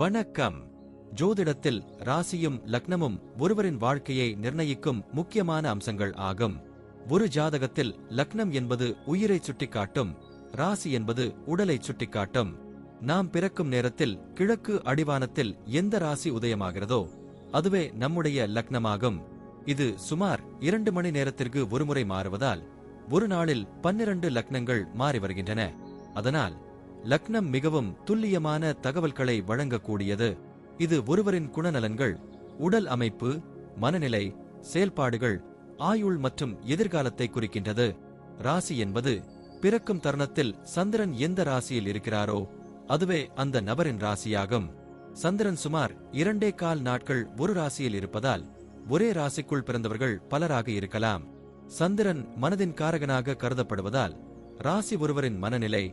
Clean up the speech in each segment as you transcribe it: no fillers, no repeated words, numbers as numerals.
வணக்கம். ஜோதிடத்தில் ராசியும் லக்னமும் ஒருவரின் வாழ்க்கையை நிர்ணயிக்கும் முக்கியமான அம்சங்கள் ஆகும். ஒரு ஜாதகத்தில் லக்னம் என்பது உயிரை சுட்டிக்காட்டும், ராசி என்பது உடலை சுட்டிக்காட்டும். நாம் பிறக்கும் நேரத்தில் கிழக்கு அடிவானத்தில் எந்த ராசி உதயமாகிறதோ அதுவே நம்முடைய லக்னமாகும். இது சுமார் 2 மணி நேரத்திற்கு ஒருமுறை மாறுவதால் ஒரு நாளில் 12 லக்னங்கள் மாறி வருகின்றன. அதனால் லக்னம் மிகவும் துல்லியமான தகவல்களை வழங்கக்கூடியது. இது ஒருவரின் குணநலன்கள், உடல் அமைப்பு, மனநிலை, செயல்பாடுகள், ஆயுள் மற்றும் எதிர்காலத்தை குறிக்கின்றது. ராசி என்பது பிறக்கும் தருணத்தில் சந்திரன் எந்த ராசியில் இருக்கிறாரோ அதுவே அந்த நபரின் ராசியாகும். சந்திரன் சுமார் 2.25 நாட்கள் ஒரு ராசியில் இருப்பதால் ஒரே ராசிக்குள் பிறந்தவர்கள் பலராக இருக்கலாம். சந்திரன் மனதின் காரகனாக கருதப்படுவதால் ராசி ஒருவரின் மனநிலை,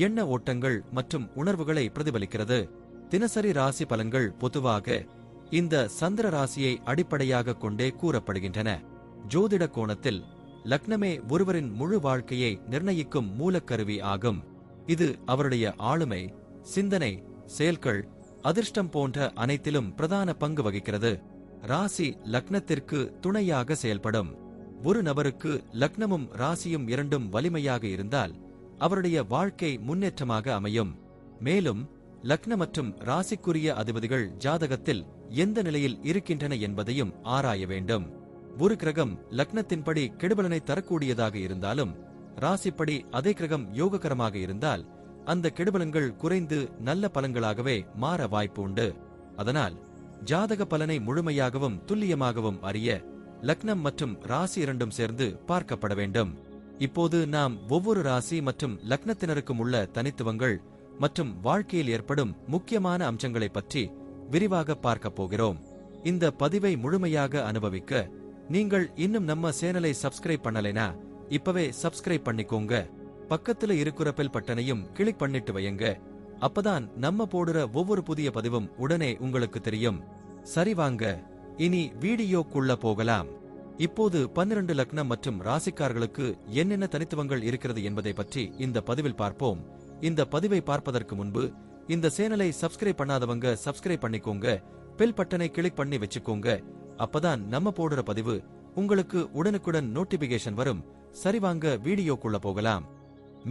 எண்ண ஓட்டங்கள் மற்றும் உணர்வுகளை பிரதிபலிக்கிறது. தினசரி ராசி பலன்கள் பொதுவாக இந்த சந்திர ராசியை அடிப்படையாக கொண்டே கூறப்படுகின்றன. ஜோதிட கோணத்தில் லக்னமே ஒருவரின் முழு வாழ்க்கையை நிர்ணயிக்கும் மூலக்கருவி ஆகும். இது அவருடைய ஆளுமை, சிந்தனை, செயல்கள், அதிர்ஷ்டம் போன்ற அனைத்திலும் பிரதான பங்கு வகிக்கிறது. ராசி லக்னத்திற்கு துணையாக செயல்படும். ஒரு நபருக்கு லக்னமும் ராசியும் இரண்டும் வலிமையாக இருந்தால் அவருடைய வாழ்க்கை முன்னேற்றமாக அமையும். மேலும் லக்ன மற்றும் ராசிக்குரிய அதிபதிகள் ஜாதகத்தில் எந்த நிலையில் இருக்கின்றன என்பதையும் ஆராய வேண்டும். ஒரு கிரகம் லக்னத்தின்படி கெடுபலனை தரக்கூடியதாக இருந்தாலும் ராசிப்படி அதே கிரகம் யோககரமாக இருந்தால் அந்த கெடுபலன்கள் குறைந்து நல்ல பலன்களாகவே மாற வாய்ப்பு உண்டு. அதனால் ஜாதக பலனை முழுமையாகவும் துல்லியமாகவும் அறிய லக்னம் மற்றும் ராசி இரண்டும் சேர்ந்து பார்க்கப்பட வேண்டும். இப்போது நாம் ஒவ்வொரு ராசி மற்றும் லக்னத்தினருக்கும் உள்ள தனித்துவங்கள் மற்றும் வாழ்க்கையில் ஏற்படும் முக்கியமான அம்சங்களை பற்றி விரிவாக பார்க்கப் போகிறோம். இந்த பதிவை முழுமையாக அனுபவிக்க நீங்கள் இன்னும் நம்ம சேனலை சப்ஸ்கிரைப் பண்ணலைனா இப்பவே சப்ஸ்கிரைப் பண்ணிக்கோங்க. பக்கத்துல இருக்கிற பெல் பட்டனையும் கிளிக் பண்ணிட்டு வையுங்க. அப்பதான் நம்ம போடுற ஒவ்வொரு புதிய பதிவும் உடனே உங்களுக்கு தெரியும். சரி வாங்க, இனி வீடியோக்குள்ள போகலாம். இப்போது 12 லக்னம் மற்றும் ராசிக்காரர்களுக்கு என்னென்ன தனித்துவங்கள் இருக்கிறது என்பதை பற்றி இந்த பதிவில் பார்ப்போம். இந்த பதிவை பார்ப்பதற்கு முன்பு இந்த சேனலை சப்ஸ்கிரைப் பண்ணாதவங்க சப்ஸ்கிரைப் பண்ணிக்கோங்க. பெல் பட்டனை கிளிக் பண்ணி வச்சுக்கோங்க. அப்பதான் நம்ம போடுற பதிவு உங்களுக்கு உடனுக்குடன் நோட்டிபிகேஷன் வரும். சரி வாங்க வீடியோக்குள்ள போகலாம்.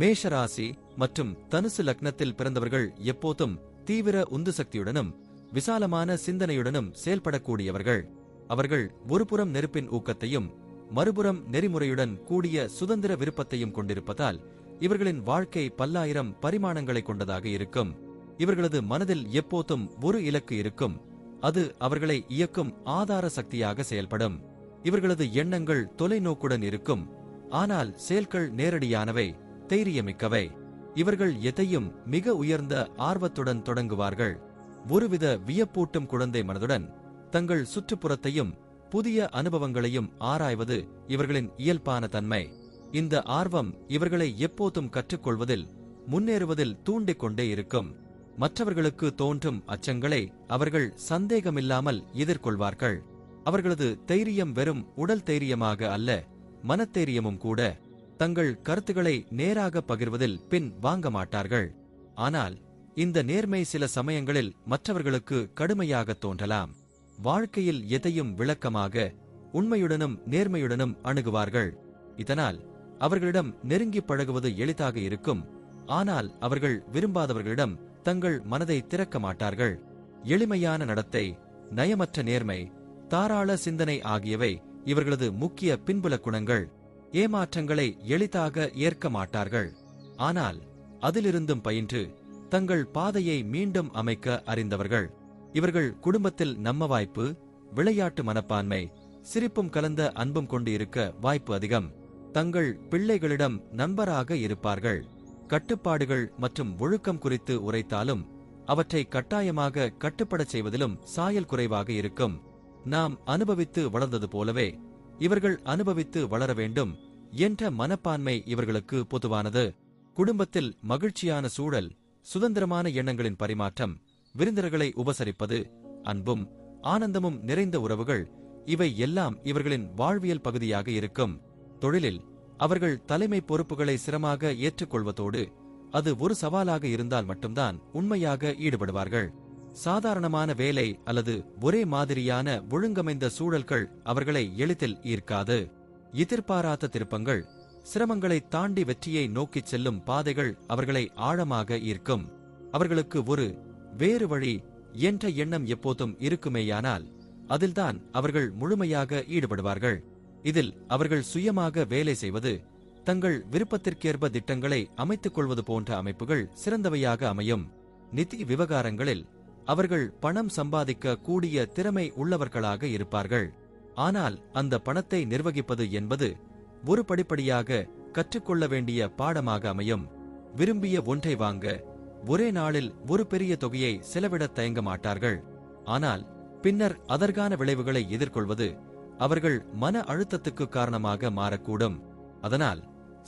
மேஷ ராசி மற்றும் தனுசு லக்னத்தில் பிறந்தவர்கள் எப்போதும் தீவிர உந்து சக்தியுடனும் விசாலமான சிந்தனையுடனும் செயல்படக்கூடியவர்கள். அவர்கள் ஒருபுறம் நெருப்பின் ஊக்கத்தையும் மறுபுறம் நெறிமுறையுடன் கூடிய சுதந்திர விருப்பத்தையும் கொண்டிருப்பதால் இவர்களின் வாழ்க்கை பல்லாயிரம் பரிமாணங்களை கொண்டதாக இருக்கும். இவர்களது மனதில் எப்போதும் ஒரு இலக்கு இருக்கும். அது அவர்களை இயக்கும் ஆதார சக்தியாக செயல்படும். இவர்களது எண்ணங்கள் தொலைநோக்குடன் இருக்கும். ஆனால் செயல்கள் நேரடியானவை, தைரியமிக்கவை. இவர்கள் எதையும் மிக உயர்ந்த ஆர்வத்துடன் தொடங்குவார்கள். ஒருவித வியப்பூட்டும் குழந்தை மனதுடன் தங்கள் சுற்றுப்புறத்தையும் புதிய அனுபவங்களையும் ஆராய்வது இவர்களின் இயல்பான தன்மை. இந்த ஆர்வம் இவர்களை எப்போதும் கற்றுக்கொள்வதில், முன்னேறுவதில் தூண்டிக் கொண்டே இருக்கும். மற்றவர்களுக்கு தோன்றும் அச்சங்களை அவர்கள் சந்தேகமில்லாமல் எதிர்கொள்வார்கள். அவர்களது தைரியம் வெறும் உடல் தைரியமாக அல்ல, மனத்தைரியமும் கூட. தங்கள் கருத்துக்களை நேராக பகிர்வதில் பின் வாங்க மாட்டார்கள். ஆனால் இந்த நேர்மை சில சமயங்களில் மற்றவர்களுக்கு கடுமையாக தோன்றலாம். வாழ்க்கையில் எதையும் விளக்கமாக, உண்மையுடனும் நேர்மையுடனும் அணுகுவார்கள். இதனால் அவர்களிடம் நெருங்கி பழகுவது எளிதாக இருக்கும். ஆனால் அவர்கள் விரும்பாதவர்களிடம் தங்கள் மனதை திறக்க மாட்டார்கள். எளிமையான நடத்தை, நயமற்ற நேர்மை, தாராள சிந்தனை ஆகியவை இவர்களது முக்கிய பின்புல குணங்கள். ஏமாற்றங்களை எளிதாக ஏற்க மாட்டார்கள். ஆனால் அதிலிருந்தும் பயின்று தங்கள் பாதையை மீண்டும் அமைக்க அறிந்தவர்கள். இவர்கள் குடும்பத்தில் நம்ம வாய்ப்பு, விளையாட்டு மனப்பான்மை, சிரிப்பும் கலந்த அன்பும் கொண்டு இருக்க வாய்ப்பு அதிகம். தங்கள் பிள்ளைகளிடம் நண்பராக இருப்பார்கள். கட்டுப்பாடுகள் மற்றும் ஒழுக்கம் குறித்து உரைத்தாலும் அவற்றை கட்டாயமாக கட்டுப்படச் செய்வதிலும் சாயல் குறைவாக இருக்கும். நாம் அனுபவித்து வளர்ந்தது போலவே இவர்கள் அனுபவித்து வளர வேண்டும் என்ற மனப்பான்மை இவர்களுக்கு பொதுவானது. குடும்பத்தில் மகிழ்ச்சியான சூழல், சுதந்திரமான எண்ணங்களின் பரிமாற்றம், விருந்தினர்களை உபசரிப்பது, அன்பும் ஆனந்தமும் நிறைந்த உறவுகள், இவை எல்லாம் இவர்களின் வாழ்வியல் பகுதியாக இருக்கும். தொழிலில் அவர்கள் தலைமை பொறுப்புகளை சிரமமாக ஏற்றுக்கொள்வதோடு அது ஒரு சவாலாக இருந்தால் மட்டும்தான் உண்மையாக ஈடுபடுவார்கள். சாதாரணமான வேலை அல்லது ஒரே மாதிரியான ஒழுங்கமைந்த சூழல்கள் அவர்களை எளிதில் ஈர்க்காது. எதிர்பாராத திருப்பங்கள், சிரமங்களை தாண்டி வெற்றியை நோக்கிச் செல்லும் பாதைகள் அவர்களை ஆழமாக ஈர்க்கும். அவர்களுக்கு ஒரு வேறு வழி என்ற எண்ணம் எப்போதும் இருக்குமேயானால் அதில்தான் அவர்கள் முழுமையாக ஈடுபடுவார்கள். இதில் அவர்கள் சுயமாக வேலை செய்வது, தங்கள் விருப்பத்திற்கேற்ப திட்டங்களை அமைத்துக் கொள்வது போன்ற அமைப்புகள் சிறந்தவையாக அமையும். நிதி விவகாரங்களில் அவர்கள் பணம் சம்பாதிக்க கூடிய திறமை உள்ளவர்களாக இருப்பார்கள். ஆனால் அந்த பணத்தை நிர்வகிப்பது என்பது ஒரு படிப்படியாக கற்றுக்கொள்ள வேண்டிய பாடமாக அமையும். விரும்பிய ஒன்றை வாங்க ஒரே நாளில் ஒரு பெரிய தொகையை செலவிடத் தயங்க மாட்டார்கள். ஆனால் பின்னர் அதற்கான விளைவுகளை எதிர்கொள்வது அவர்கள் மன அழுத்தத்துக்கு காரணமாக மாறக்கூடும். அதனால்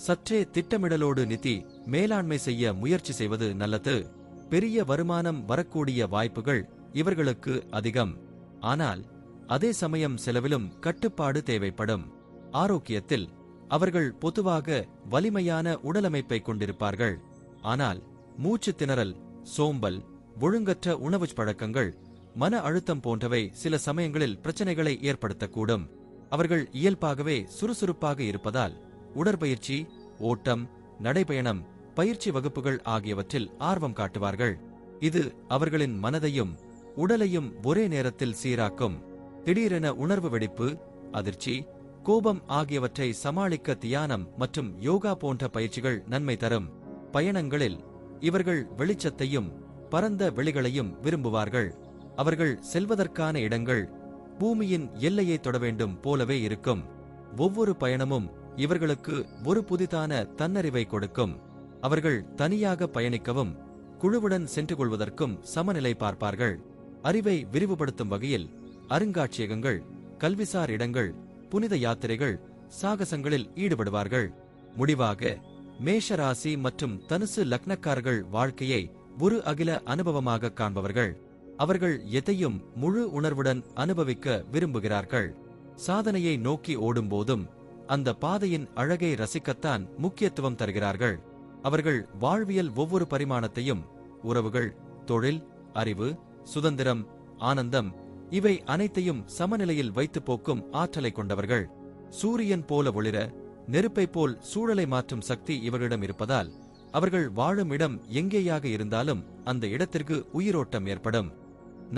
சற்றே திட்டமிடலோடு நிதி மேலாண்மை செய்ய முயற்சி செய்வது நல்லது. பெரிய வருமானம் வரக்கூடிய வாய்ப்புகள் இவர்களுக்கு அதிகம். ஆனால் அதே சமயம் செலவிலும் கட்டுப்பாடு தேவைப்படும். ஆரோக்கியத்தில் அவர்கள் பொதுவாக வலிமையான உடலமைப்பை கொண்டிருப்பார்கள். ஆனால் மூச்சு திணறல், சோம்பல், ஒழுங்கற்ற உணவு பழக்கங்கள், மன அழுத்தம் போன்றவை சில சமயங்களில் பிரச்சனைகளை ஏற்படுத்தக்கூடும். அவர்கள் இயல்பாகவே சுறுசுறுப்பாக இருப்பதால் உடற்பயிற்சி, ஓட்டம், நடைபயணம், பயிற்சி வகுப்புகள் ஆகியவற்றில் ஆர்வம் காட்டுவார்கள். இது அவர்களின் மனதையும் உடலையும் ஒரே நேரத்தில் சீராக்கும். திடீரென உணர்வு வெடிப்பு, அதிர்ச்சி, கோபம் ஆகியவற்றை சமாளிக்க தியானம் மற்றும் யோகா போன்ற பயிற்சிகள் நன்மை தரும். பயணங்களில் இவர்கள் வெளிச்சத்தையும் பரந்த வெளிகளையும் விரும்புவார்கள். அவர்கள் செல்வதற்கான இடங்கள் பூமியின் எல்லையை தொட வேண்டும் போலவே இருக்கும். ஒவ்வொரு பயணமும் இவர்களுக்கு ஒரு புதிதான தன்னறிவை கொடுக்கும். அவர்கள் தனியாக பயணிக்கவும் குழுவுடன் சென்று கொள்வதற்கும் சமநிலை பார்ப்பார்கள். அறிவை விரிவுபடுத்தும் வகையில் அருங்காட்சியகங்கள், கல்விசார் இடங்கள், புனித யாத்திரைகள், சாகசங்களில் ஈடுபடுவார்கள். முடிவாக மேஷராசி மற்றும் தனுசு லக்னக்காரர்கள் வாழ்க்கையை ஒரு அகில அனுபவமாக காண்பவர்கள். அவர்கள் எதையும் முழு உணர்வுடன் அனுபவிக்க விரும்புகிறார்கள். சாதனையை நோக்கி ஓடும்போதும் அந்த பாதையின் அழகை ரசிக்கத்தான் முக்கியத்துவம் தருகிறார்கள். அவர்கள் வாழ்வியல் ஒவ்வொரு பரிமாணத்தையும், உறவுகள், தொழில், அறிவு, சுதந்திரம், ஆனந்தம், இவை அனைத்தையும் சமநிலையில் வைத்து போக்கும் ஆற்றலை கொண்டவர்கள். சூரியன் போல ஒளிர, நெருப்பை போல் சூழலை மாற்றும் சக்தி இவர்களிடம் இருப்பதால் அவர்கள் வாழும் இடம் எங்கேயாக இருந்தாலும் அந்த இடத்திற்கு உயிரோட்டம் ஏற்படும்.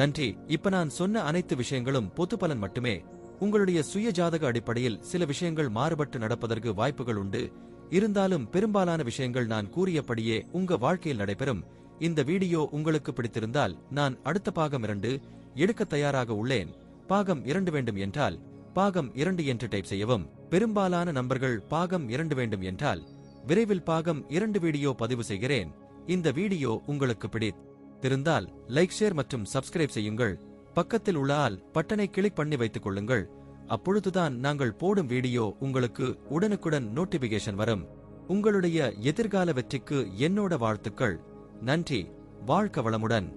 நன்றி. இப்ப நான் சொன்ன அனைத்து விஷயங்களும் பொது பலன் மட்டுமே. உங்களுடைய சுய ஜாதக அடிப்படையில் சில விஷயங்கள் மாறுபட்டு நடப்பதற்கு வாய்ப்புகள் உண்டு. இருந்தாலும் பெரும்பாலான விஷயங்கள் நான் கூறியபடியே உங்க வாழ்க்கையில் நடைபெறும். இந்த வீடியோ உங்களுக்கு பிடித்திருந்தால் நான் அடுத்த பாகம் 2 எடுக்க தயாராக உள்ளேன். பாகம் 2 வேண்டும் என்றால் பாகம் 2 என்று டைப் செய்யவும். பெரும்பாலான நண்பர்கள் பாகம் 2 வேண்டும் என்றால் விரைவில் பாகம் 2 வீடியோ பதிவு செய்கிறேன். இந்த வீடியோ உங்களுக்கு பிடித்திருந்தால் லைக், ஷேர் மற்றும் சப்ஸ்கிரைப் செய்யுங்கள். பக்கத்தில் உள்ள ஆல் பட்டனை கிளிக் பண்ணி வைத்துக் கொள்ளுங்கள். அப்பொழுதுதான் நாங்கள் போடும் வீடியோ உங்களுக்கு உடனுக்குடன் நோட்டிபிகேஷன் வரும். உங்களுடைய எதிர்கால வெற்றிக்கு என்னோட வாழ்த்துக்கள். நன்றி. வாழ்க வளமுடன்.